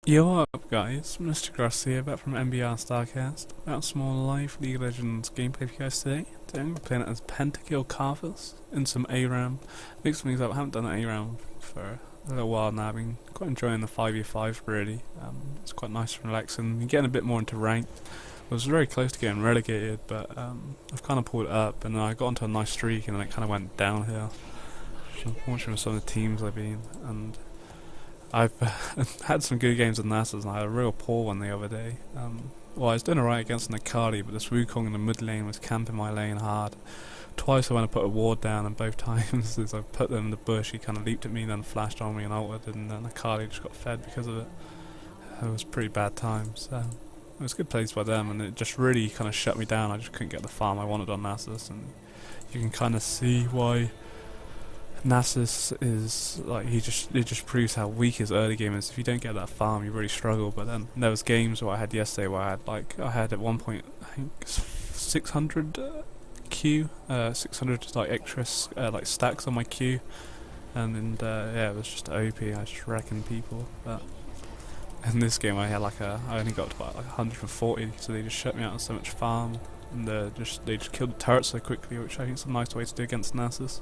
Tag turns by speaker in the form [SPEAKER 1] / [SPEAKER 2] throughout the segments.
[SPEAKER 1] Yo, what up guys, Mr. Gross here, back from MBR Starcast, about small live League of Legends gameplay for you guys today. Today I'm playing it as Pentakill Karthus in some Aram. Mix things up, I haven't done an Aram for a little while now, I've been quite enjoying the 5v5 really. It's quite nice and relaxing, you're getting a bit more into ranked. I was very close to getting relegated, but I've kind of pulled it up and then I got onto a nice streak and then it kind of went downhill. Unfortunately with some of the teams I've been, and I've had some good games with Nasus and I had a real poor one the other day. Well, I was doing alright against an Akali, but this Wukong in the mid lane was camping my lane hard. Twice I went to put a ward down, and both times as I put them in the bush, he kind of leaped at me, then flashed on me and ulted, and then Akali just got fed because of it. It was pretty bad times. It was good plays by them, and it just really kind of shut me down. I just couldn't get the farm I wanted on Nasus, and you can kind of see why Nasus is like it just proves how weak his early game is. If you don't get that farm, you really struggle. But then there was games where I had yesterday where I had at one point I think 600 Q, 600 like extra like stacks on my Q, and yeah, it was just OP. I was just wrecking people. But in this game I only got to about like 140, so they just shut me out of so much farm, and they just killed the turret so quickly, which I think is a nice way to do against Nasus.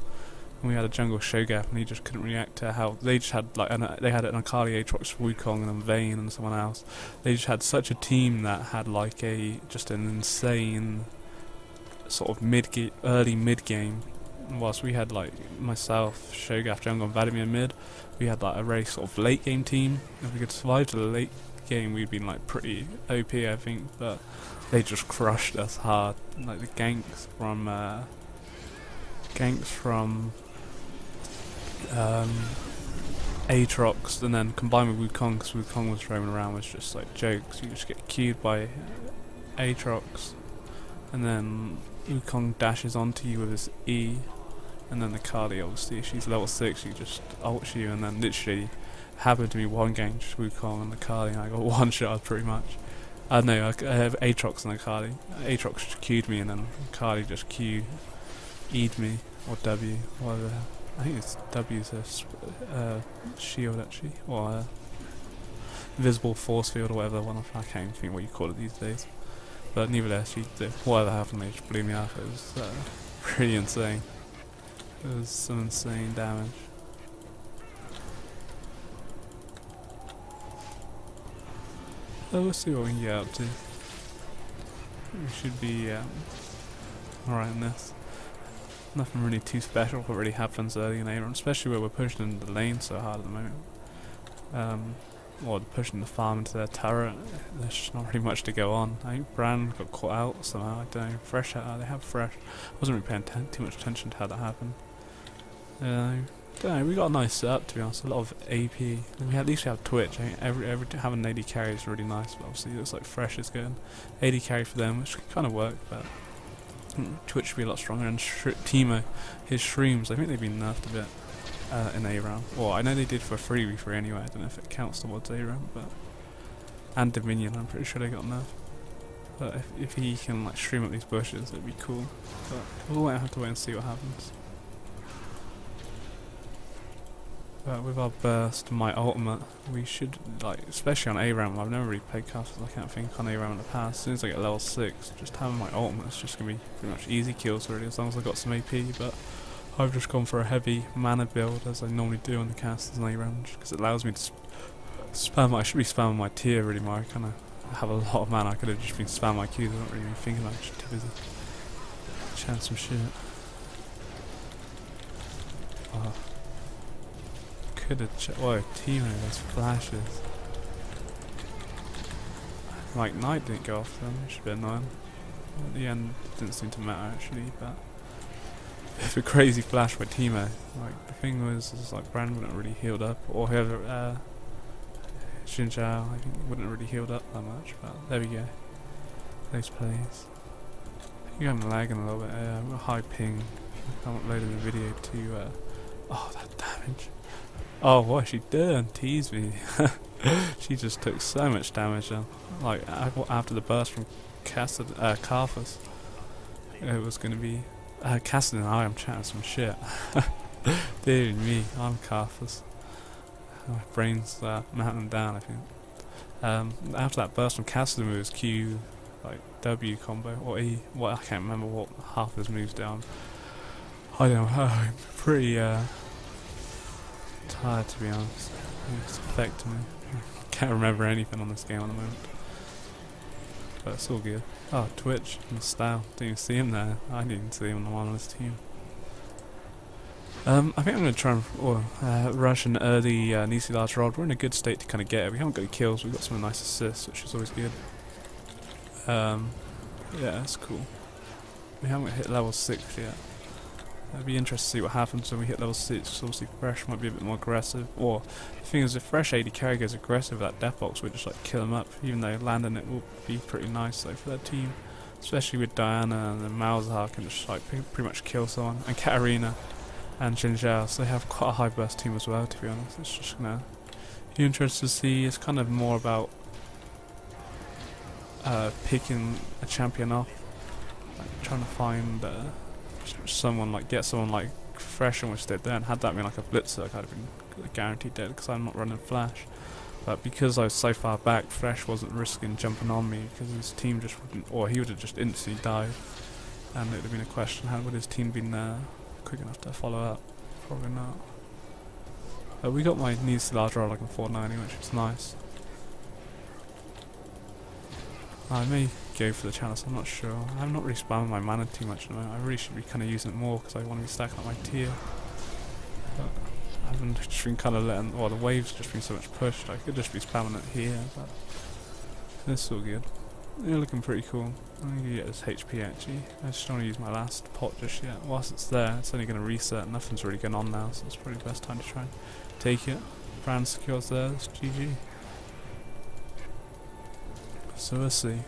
[SPEAKER 1] And we had a jungle Sho'gap and he just couldn't react to how they just had they had an Akali, Aatrox, Wukong and then Vayne and someone else. They just had such a team that had like just an insane sort of early mid game. Whilst we had like myself, Sho'gap, jungle and Vladimir mid, we had like a very sort of late game team. If we could survive to the late game we'd been like pretty OP I think, but they just crushed us hard. Like the ganks from Aatrox and then combined with Wukong, because Wukong was roaming around, was just like jokes. You just get queued by Aatrox and then Wukong dashes onto you with his E, and then the Kali obviously, she's level 6, she just ults you, and then literally happened to be one gang, just Wukong and the Kali, and I got one shot pretty much. I have Aatrox and the Kali. Aatrox just queued me and then Kali just E'd me, or W, whatever. I think it's W's a shield actually, or invisible force field or whatever. I can't even think what you call it these days. But nevertheless, whatever happened, they just blew me up. It was pretty insane. It was some insane damage. So we'll see what we can get up to. We should be alright in this. Nothing really too special what really happens early in Aram, especially where we're pushing into the lane so hard at the moment. Or pushing the farm into their turret, there's just not really much to go on. I think Brand got caught out somehow, I don't know, they have Fresh. I wasn't really paying too much attention to how that happened. Don't know, we got a nice setup to be honest, a lot of AP. And at least we have Twitch. I think having an AD carry is really nice, but obviously it looks like Fresh is good. AD carry for them, which can kind of work, but Twitch should be a lot stronger, and Teemo, his shrooms, I think they've been nerfed a bit in Aram. Well, I know they did for 3v3 anyway, I don't know if it counts towards Aram, but... And Dominion, I'm pretty sure they got nerfed. But if he can like shroom up these bushes, it'd be cool. But we'll have to wait and see what happens. But with our burst, my ultimate, we should, like, especially on Aram, I've never really played Karthus, I can't think on Aram in the past. As soon as I get level 6, just having my ultimate is just going to be pretty much easy kills really, as long as I've got some AP, but I've just gone for a heavy mana build, as I normally do on the casters in Aram, because it allows me to spam, I should be spamming my tier really more. I kind of have a lot of mana, I could have just been spamming my Qs, I'm not really even thinking about it, just too busy chatting some shit. Oh. Could have checked. Whoa, Teemo, those flashes. Like, Knight didn't go off them, which should be annoying. At the end, it didn't seem to matter actually, but. It's a crazy flash by Teemo. Like, the thing was like, Brand wouldn't really healed up, or whoever, Xinjiao, I think, wouldn't really healed up that much, but there we go. Those plays. I think I'm lagging a little bit, I've got a high ping. I uploaded the video to, oh, that damage. Oh, what she done? Tease me. She just took so much damage. Like after the burst from Karthus, it was going to be Cassidy and I am chatting some shit. Dear me, I'm Karthus. My brain's melting down, I think. After that burst from Castle moves, Q, like W combo, or E, what I can't remember what half of his moves down. I don't know, I'm pretty tired to be honest. It's affecting me. I can't remember anything on this game at the moment. But it's all good. Oh, Twitch and Style. Didn't even see him there. I didn't even see him on this team. I think I'm going to try and rush an early Nisi Large Rod. We're in a good state to kind of get it. We haven't got any kills, we've got some nice assists, which is always good. Yeah, that's cool. We haven't hit level 6 yet. It'd be interesting to see what happens when we hit level 6. Obviously Fresh might be a bit more aggressive. Or, the thing is, if Fresh AD carry goes aggressive with that death box, we'd just like kill him up. Even though landing it will be pretty nice though for their team. Especially with Diana and then Malzahar can just like pretty much kill someone. And Katarina and Jinzhao, so they have quite a high burst team as well, to be honest. It's just gonna be interesting to see. It's kind of more about picking a champion off, like trying to find someone, like get someone like Fresh and which did there, and had that been like a blitzer, I'd have been guaranteed dead because I'm not running Flash. But because I was so far back, Fresh wasn't risking jumping on me because his team just wouldn't, or he would have just instantly died, and it would have been a question: how would his team been quick enough to follow up? Probably not. We got my needs to large roll like in 490, which is nice. I may go for the chalice, I'm not sure. I'm not really spamming my mana too much at the moment. I really should be kind of using it more because I want to be stacking up my tier. But I haven't just been kind of letting, well, the waves just been so much pushed. I could just be spamming it here, but it's all good. You're looking pretty cool. I'm going to get this HP actually. I just don't want to use my last pot just yet. Whilst it's there, it's only going to reset. Nothing's really going on now, so it's probably the best time to try and take it. Brand secures there, it's GG. So we'll see.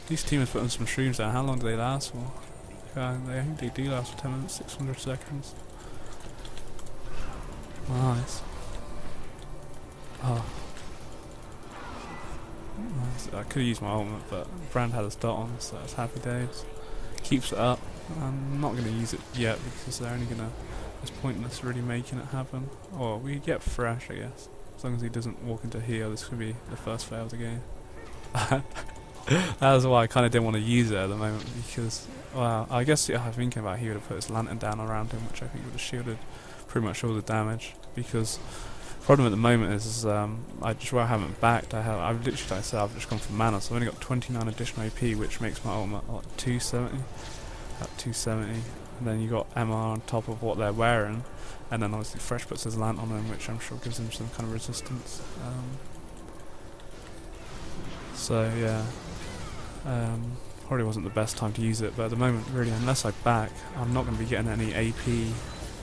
[SPEAKER 1] These teams put on some streams down. How long do they last for? I think they do last for 10 minutes, 600 seconds. Nice. Oh. I could have used my ultimate, but Brand had a dot on, so it's happy days. Keeps it up. I'm not going to use it yet because they're only going to. It's pointless really making it happen. Or we get Fresh, I guess. As long as he doesn't walk into heal, this could be the first fail of the game. That's why I kind of didn't want to use it at the moment because, well, I guess I'm thinking about he would have put his lantern down around him, which I think would have shielded pretty much all the damage. Because the problem at the moment is where I haven't backed, I've literally, like I said, I've just gone for mana, so I've only got 29 additional AP, which makes my ultimate like 270, about 270, and then you got MR on top of what they're wearing, and then obviously Fresh puts his lantern on him, which I'm sure gives him some kind of resistance. So yeah, probably wasn't the best time to use it, but at the moment, really, unless I back, I'm not going to be getting any AP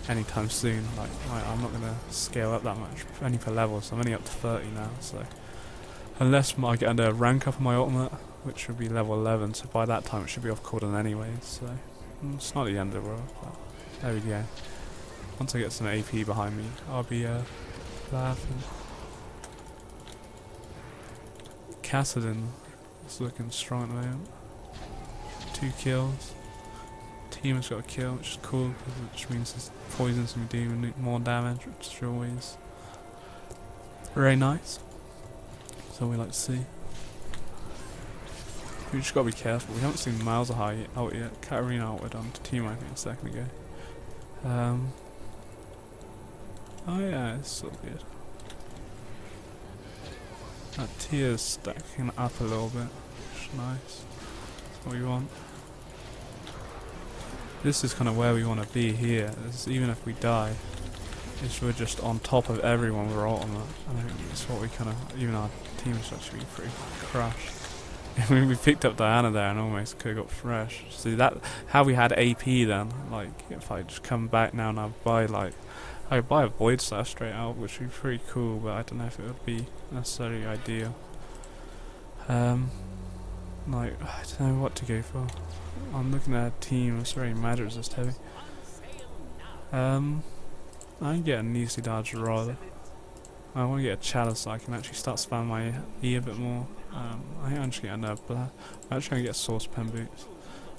[SPEAKER 1] anytime soon. Like I'm not going to scale up that much, only per level, so I'm only up to 30 now, so unless I get under a rank up on my ultimate, which would be level 11, so by that time it should be off cooldown anyways, so it's not the end of the world, but there we go. Once I get some AP behind me, I'll be laughing. Kassadin is looking strong at the moment. 2 kills. Team has got a kill, which is cool because it just means his poison's going to be doing more damage, which is always very nice. That's all we like to see. We just got to be careful. We haven't seen Malzahar out yet. Katarina outward on to team, I think, a second ago. Oh yeah, it's so good. That tier's stacking up a little bit, which is nice. That's what we want. This is kind of where we want to be here. Even if we die, we're just on top of everyone with our ultimate. I think it's what we kind of, even our team is actually pretty crushed. I mean, we picked up Diana there and almost could have got Fresh. See that, how we had AP then, like if I just come back now and I buy a Void Slash straight out, which would be pretty cool, but I don't know if it would be necessarily ideal. Like, I don't know what to go for. I'm looking at a team that's very magic resist heavy. I can get a Neasly Dodge rather. I want to get a Chalice so I can actually start spamming my E a bit more. I think I'm just getting a I'm actually going to get Source Pen Boots.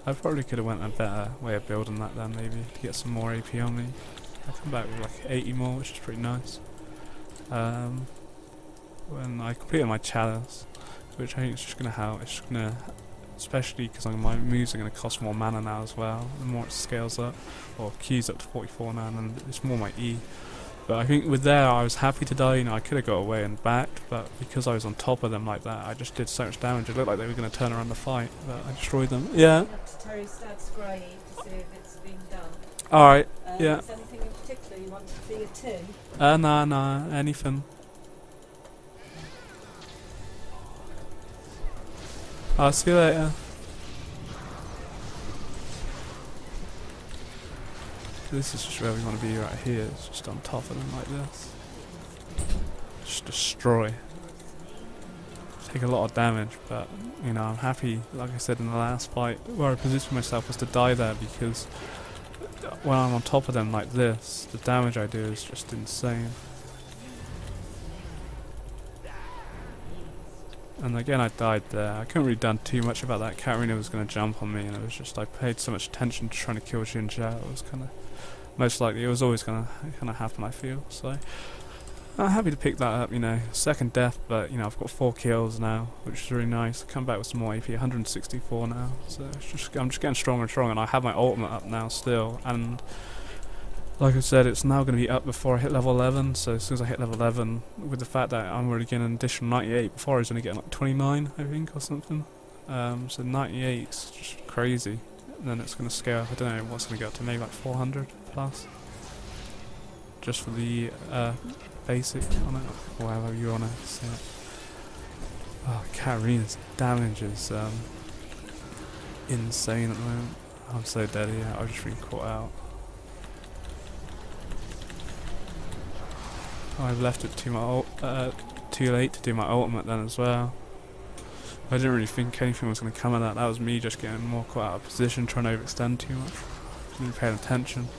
[SPEAKER 1] I probably could have went a better way of building that then, maybe, to get some more AP on me. I come back with like 80 more, which is pretty nice. when I completed my chalice, which I think is just going to help. It's just going to, especially because my moves are going to cost more mana now as well. The more it scales up, or Q's up to 44 now, and it's more my E. But I think with there, I was happy to die. You know, I could have got away and backed, but because I was on top of them like that, I just did so much damage. It looked like they were going to turn around the fight, but I destroyed them. Yeah.
[SPEAKER 2] Up to Terry Stag's grave to see if it's been done.
[SPEAKER 1] All right. Yeah.
[SPEAKER 2] Is there anything in particular you want to see a tin?
[SPEAKER 1] Nah, anything. I'll see you later. This is just where we want to be right here. It's just on top of them like this. Just destroy. Take a lot of damage, but you know, I'm happy, like I said in the last fight, where I positioned myself was to die there, because when I'm on top of them like this, the damage I do is just insane. And again, I died there. I couldn't really done too much about that. Katarina was going to jump on me, and it was just, I paid so much attention to trying to kill Xin Zhao. It was kind of, most likely, it was always going to happen, I feel. So, I'm happy to pick that up, you know. Second death, but, you know, I've got 4 kills now, which is really nice. I come back with some more AP, 164 now. So, it's just, I'm just getting stronger and stronger, and I have my ultimate up now still. And like I said, it's now going to be up before I hit level 11, so as soon as I hit level 11, with the fact that I'm already getting an additional 98, before I was only getting like 29, I think, or something. So 98 is just crazy. And then it's going to scale, I don't know what's going to go up to, maybe like 400 plus. Just for the basic on it, or however you want to say it. Oh, Katarina's damage is insane at the moment. I'm so dead here, I've just been caught out. I've left it too late to do my ultimate then as well. I didn't really think anything was going to come of that. That was me just getting more caught out of position, trying to overextend too much. Didn't pay attention.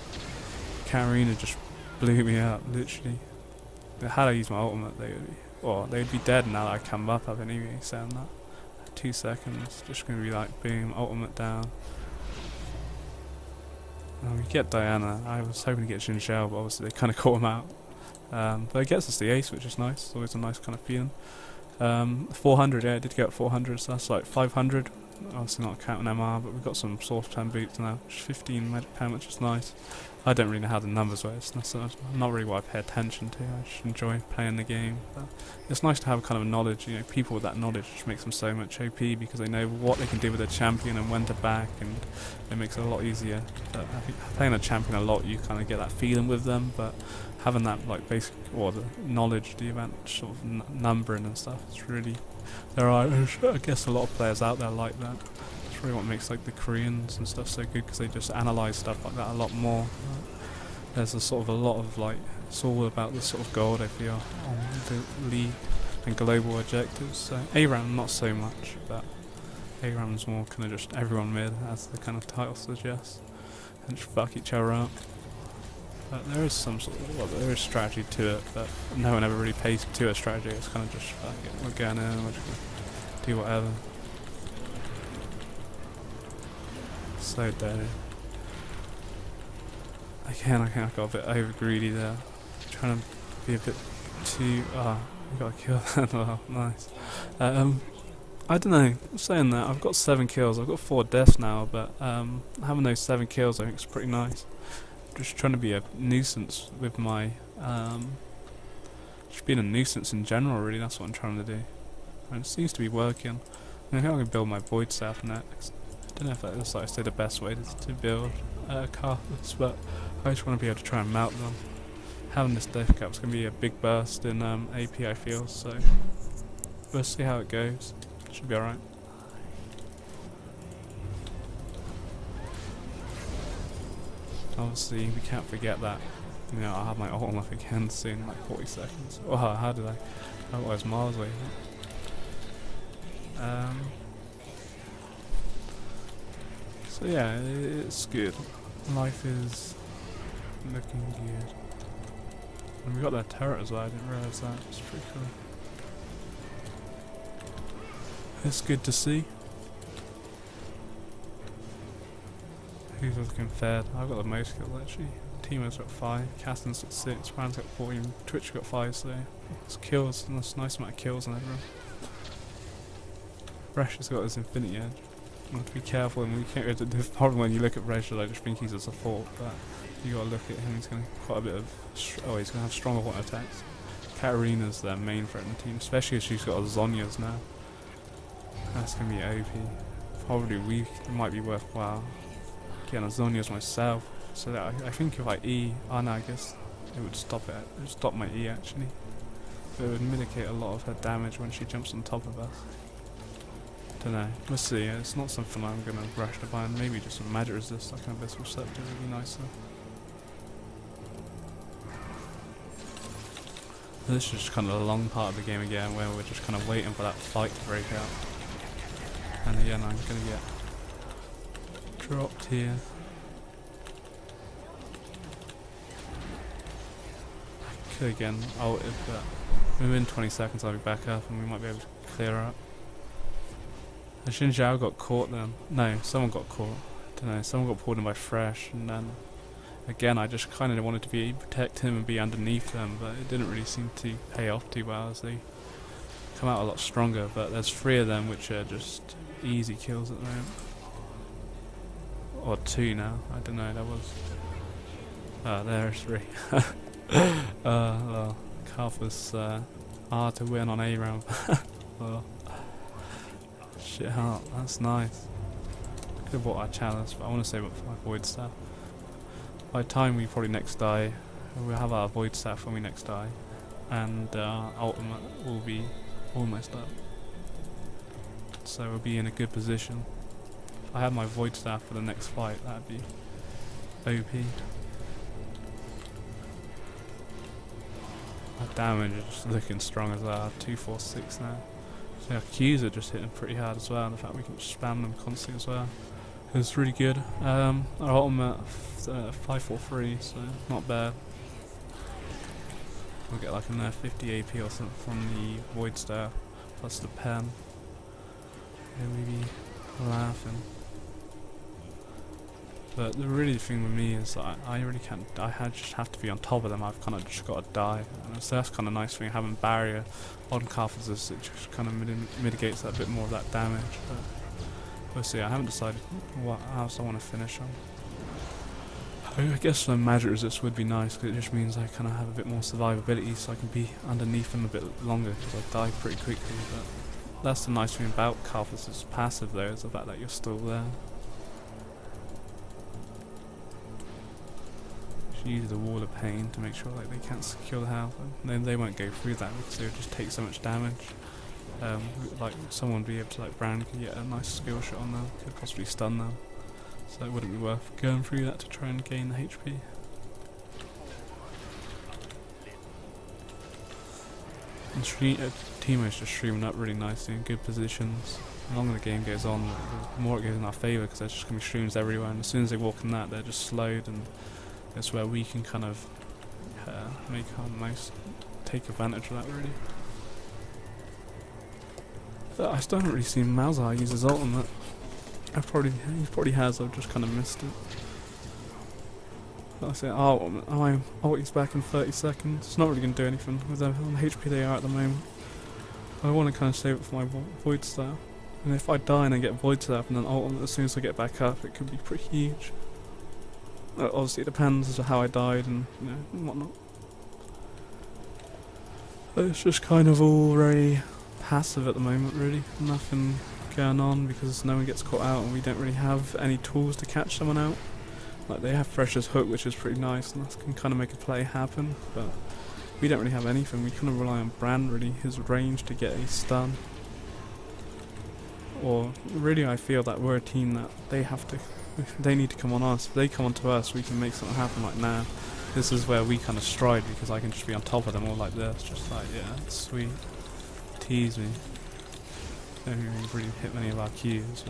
[SPEAKER 1] Katarina just blew me up, literally. Had I used my ultimate, they'd be dead now that I come up. I've been even saying that. 2 seconds, just going to be like boom, ultimate down. And we get Diana. I was hoping to get Xin Zhao, but obviously they kind of caught him out. But it gets us the ace, which is nice. It's always a nice kind of feeling. 400, yeah, I did get 400, so that's like 500. Obviously not counting MR, but we've got some source turn boots now, which is 15 magic pound, which is nice. I don't really know how the numbers work. It's not really what I pay attention to. I just enjoy playing the game. But it's nice to have kind of knowledge. You know, people with that knowledge just makes them so much OP, because they know what they can do with a champion and when to back, and it makes it a lot easier. But I think playing a champion a lot, you kind of get that feeling with them. But having that like basic, or the knowledge, the event sort of numbering and stuff, it's really, there are, I guess, a lot of players out there like that. It's really what makes like the Koreans and stuff so good, because they just analyze stuff like that a lot more. There's a sort of a lot of like, it's all about the sort of gold, I feel, on the league and global objectives. So Aram not so much, but Aram's more kind of just everyone mid, as the kind of title suggests, and just fuck each other up. But there is some sort of, well, there is strategy to it, but no one ever really pays to a strategy. It's kind of just, fuck it, we're going in, we're just gonna do whatever. So dirty. Again, I got a bit over greedy there. Trying to be a bit too, we got a kill that, well, nice. I don't know, saying that, I've got 7 kills, I've got 4 deaths now, but having those 7 kills I think is pretty nice. Just trying to be a nuisance with my, just being a nuisance in general really, that's what I'm trying to do. And it seems to be working. I think I'm going to build my void staff next. I don't know if that's, like I say, the best way to build Karthus, but I just want to be able to try and melt them. Having this death cap is going to be a big burst in AP, I feel, so we'll see how it goes. Should be alright. Obviously, we can't forget that, you know, I'll have my ultimate up again soon in like 40 seconds. Oh, how did I? I was miles away. So yeah, it's good. Life is looking good. And we got that turret as well, I didn't realise that. It's pretty cool. It's good to see. Who's looking fed? I've got the most kills actually. Team has got 5, Caston's got 6, Brand's got 14, Twitch got 5, so It's kills, and that's a nice amount of kills on everyone. Resh has got his Infinity Edge. You have to be careful, and we can't. The problem when you look at Resh, I just think he's a support, but you gotta look at him. He's gonna quite a bit of. He's gonna have stronger water attacks. Katarina's their main threat in the team, especially as she's got a Zhonya's now. That's gonna be OP. Probably it might be worthwhile getting a Zhonya's myself. So that I think if I E, no, I guess it would stop it. It would stop my E actually. But it would mitigate a lot of her damage when she jumps on top of us. Don't know. We'll see. It's not something I'm gonna rush to buy. Maybe just some magic resist like an abyssal scepter would be nicer. This is just kind of a long part of the game again, where we're just kind of waiting for that fight to break out. And again, I'm gonna get dropped here. I could again ult it, but within 20 seconds I'll be back up and we might be able to clear her up. Xin Zhao got caught then. No, someone got caught. I don't know, someone got pulled in by Fresh, and then again I just kind of wanted to protect him and be underneath them, but it didn't really seem to pay off too well as they come out a lot stronger. But there's 3 of them which are just easy kills at the moment. Or 2 now, I don't know, there was... there's 3. Well, Karthus hard to win on Aram. Well, shit heart, that's nice. Could have bought our chalice, but I want to save up for my void staff. By the time we probably next die, we'll have our void staff when we next die, and our ultimate will be almost up. So we'll be in a good position. If I had my void staff for the next fight, that'd be OP. Our damage is just looking strong as well. 246 now. So our Qs are just hitting pretty hard as well, and the fact we can just spam them constantly as well. It's really good. Our ultimate 543, so not bad. We'll get like another 50 AP or something from the Void Staff, plus the pen. Yeah, we'll be laughing. But the really thing with me is that I really can't, just have to be on top of them. I've kind of just got to die. And so that's kind of nice thing, having barrier on Karthus, it just kind of mitigates that bit more of that damage. But we'll see, I haven't decided what else I want to finish on. I guess some magic resist would be nice, because it just means I kind of have a bit more survivability, so I can be underneath them a bit longer, because I die pretty quickly. But that's the nice thing about Karthus' passive though, is the fact that you're still there. Use the wall of pain to make sure like they can't secure the health, and then they won't go through that because they would just take so much damage. Like someone would be able to, like Brand could get a nice skill shot on them, could possibly stun them, so it wouldn't be worth going through that to try and gain the HP. And Teemo's just streaming up really nicely in good positions. The longer the game goes on, the more it goes in our favour, because there's just going to be streams everywhere, and as soon as they walk in that, they're just slowed, and that's where we can kind of make our take advantage of that really. But I still haven't really seen Malzahar use his ultimate. He probably has, I've just kind of missed it. But I say, ulti's back in 30 seconds. It's not really going to do anything with how HP they are at the moment. I want to kind of save it for my Void Staff. And if I die and I get Void Staff and then ultimate as soon as I get back up, it could be pretty huge. Obviously it depends as to how I died and whatnot. But it's just kind of all very passive at the moment really. Nothing going on because no one gets caught out and we don't really have any tools to catch someone out. Like they have Fresh's Hook, which is pretty nice, and that can kind of make a play happen, but we don't really have anything. We kind of rely on Brand really, his range to get a stun. Or really I feel that we're a team that they need to come on us. If they come on to us, we can make something happen like now. This is where we kind of stride, because I can just be on top of them all like this, just like, yeah, that's sweet. Tease me. Don't really hit many of our Qs,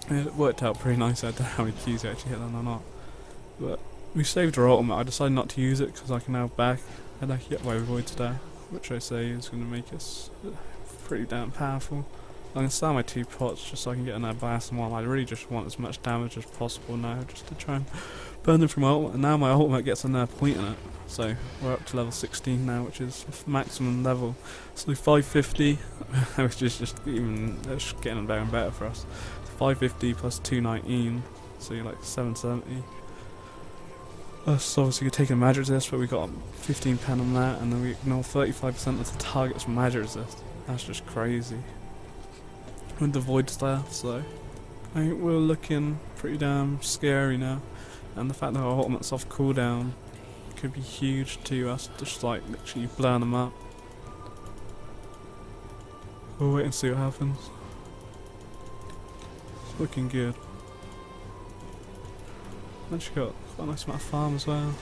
[SPEAKER 1] but it worked out pretty nice. I don't know how many Qs actually hit them or not. But we saved our ultimate. I decided not to use it because I can now back and I can get my Void Staff, which I say is going to make us pretty damn powerful. I'm going to start my 2 pots just so I can get in there blast them while I really just want as much damage as possible now, just to try and burn them from my ultimate. And now my ultimate gets another point in it, so we're up to level 16 now, which is maximum level. So 550, which is just even just getting better and better for us. 550 plus 219, so you're like 770. So obviously you're taking magic resist, but we got 15 pen on that, and then we ignore 35% of the target's magic resist. That's just crazy. With the void staff, so I think we're looking pretty damn scary now. And the fact that our ultimate's off cooldown could be huge to us, just like literally blowing them up. We'll wait and see what happens. It's looking good. Actually got quite a nice amount of farm as well.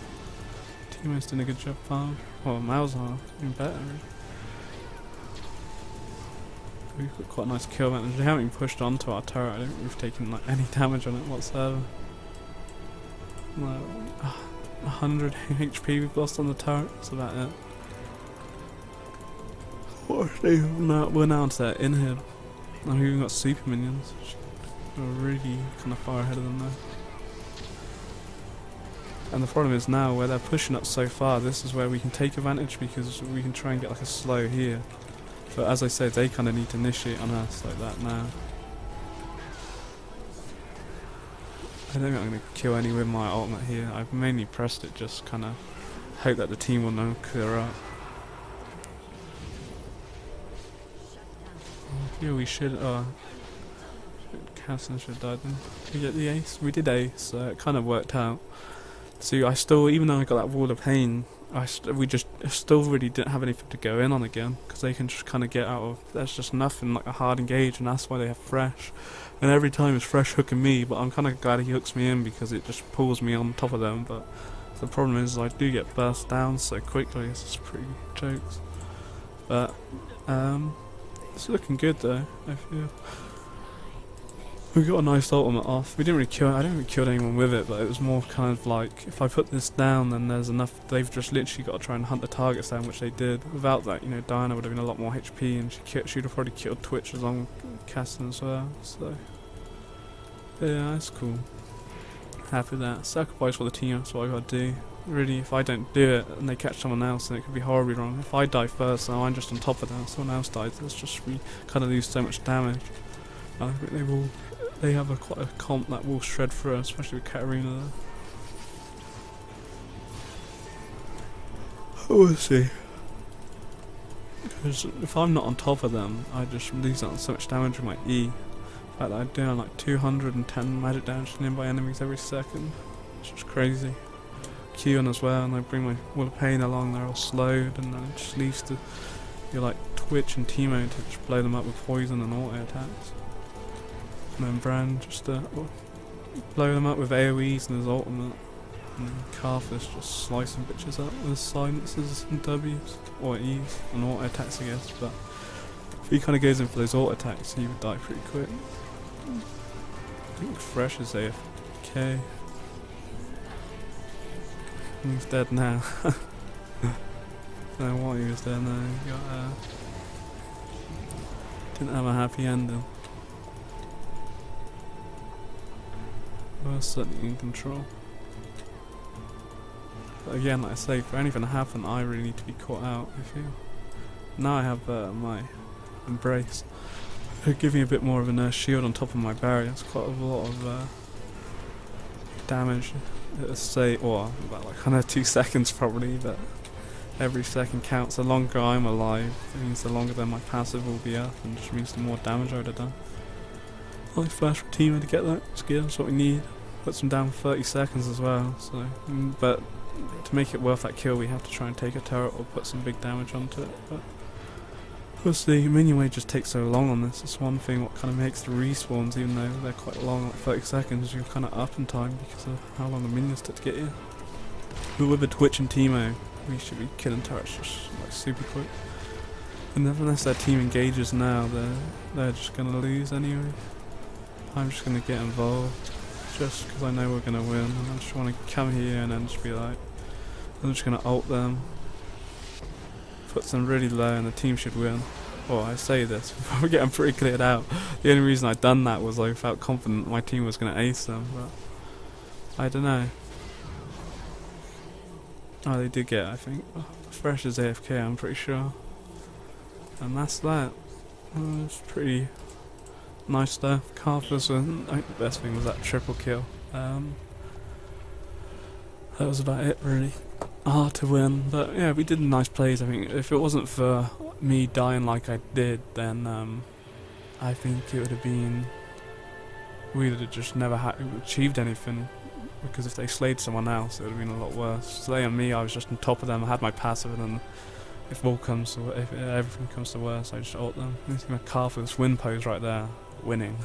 [SPEAKER 1] Teammates doing a good job farm. Well, Mouse are even better. We've got quite a nice kill advantage. We haven't even pushed onto our turret. I don't think we've taken like any damage on it whatsoever. Like, 100 HP we've lost on the turret. That's about it. We're now onto that inhib. And we've even got super minions. We're really kind of far ahead of them now. And the problem is now, where they're pushing up so far, this is where we can take advantage because we can try and get like a slow here. But as I said, they kind of need to initiate on us like that now. I don't think I'm going to kill any with my ultimate here. I've mainly pressed it just kind of hope that the team will know clear up. Yeah, we should. Karthus should have died then. Did we get the ace? We did ace, so it kind of worked out. So I still, even though I got that wall of pain, we just still really didn't have anything to go in on again, because they can just kind of get out of. There's just nothing like a hard engage, and that's why they have fresh. And every time it's fresh hooking me, but I'm kind of glad he hooks me in because it just pulls me on top of them. But the problem is I do get burst down so quickly. It's just pretty jokes. But it's looking good though. I feel. We got a nice ultimate off. We didn't really kill. I don't think we killed anyone with it, but it was more kind of like if I put this down, then there's enough. They've just literally got to try and hunt the targets down, which they did. Without that, you know, Diana would have been a lot more HP, and she'd have probably killed Twitch along with Caston as well. So yeah, that's cool. Happy with that. Sacrifice for the team. That's what I got to do. Really, if I don't do it and they catch someone else, then it could be horribly wrong. If I die first, and I'm just on top of them, someone else dies. That's just we kind of lose so much damage. I think they will. They have quite a comp that will shred through, especially with Katarina there. We'll see. Because if I'm not on top of them, I just lose out so much damage with my E. In fact, I'm doing like 210 magic damage nearby enemies every second. It's just crazy. Qing as well, and I bring my wall of pain along, they're all slowed, and then it just leaves to your like Twitch and Teemo to just blow them up with poison and auto attacks. And then Bran just blow them up with AoEs and his ultimate. And Karthus just slicing bitches up with silences and W's, or E's, and auto attacks I guess, but if he kind of goes in for those auto attacks he would die pretty quick. I think Fresh is AFK. He's dead now. So what he was dead now, he got didn't have a happy ending. We're certainly in control. But again, like I say, for anything to happen, I really need to be caught out, I feel. Now I have my embrace. It'll give me a bit more of a shield on top of my barrier. It's quite a lot of damage. Let's say, or about like 2 seconds probably, but every second counts. The longer I'm alive, it means the longer then my passive will be up, and just means the more damage I would have done. Like flash for Teemo to get that skill, that's what we need. Puts them down for 30 seconds as well, so but to make it worth that kill we have to try and take a turret or put some big damage onto it. But we'll see. Minion wave just takes so long on this. It's one thing what kind of makes the respawns, even though they're quite long, like 30 seconds, you're kind of up in time because of how long the minions took to get you. But with a Twitch and Teemo, we should be killing turrets just like super quick. And unless their team engages now, they're just gonna lose anyway. I'm just going to get involved, just because I know we're going to win, and I just want to come here and then just be like, I'm just going to ult them, put them really low and the team should win. well, I say this before we get pretty cleared out. The only reason I'd done that was I felt confident my team was going to ace them, but I don't know. Oh, they did get, I think, Fresh as AFK, I'm pretty sure. And that's that. It's pretty nice stuff. Karthus, I think the best thing was that triple kill. That was about it, really. Hard to win, but yeah, we did nice plays. I think if it wasn't for me dying like I did, then I think it would have been, we would have just never achieved anything, because if they slayed someone else, it would have been a lot worse. Slay on me, I was just on top of them. I had my passive, and then if everything comes to worse, I just ult them. You see my Karthus win pose right there, winning.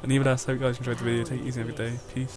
[SPEAKER 1] And even else, hope you guys enjoyed the video. Take it easy every day. Peace.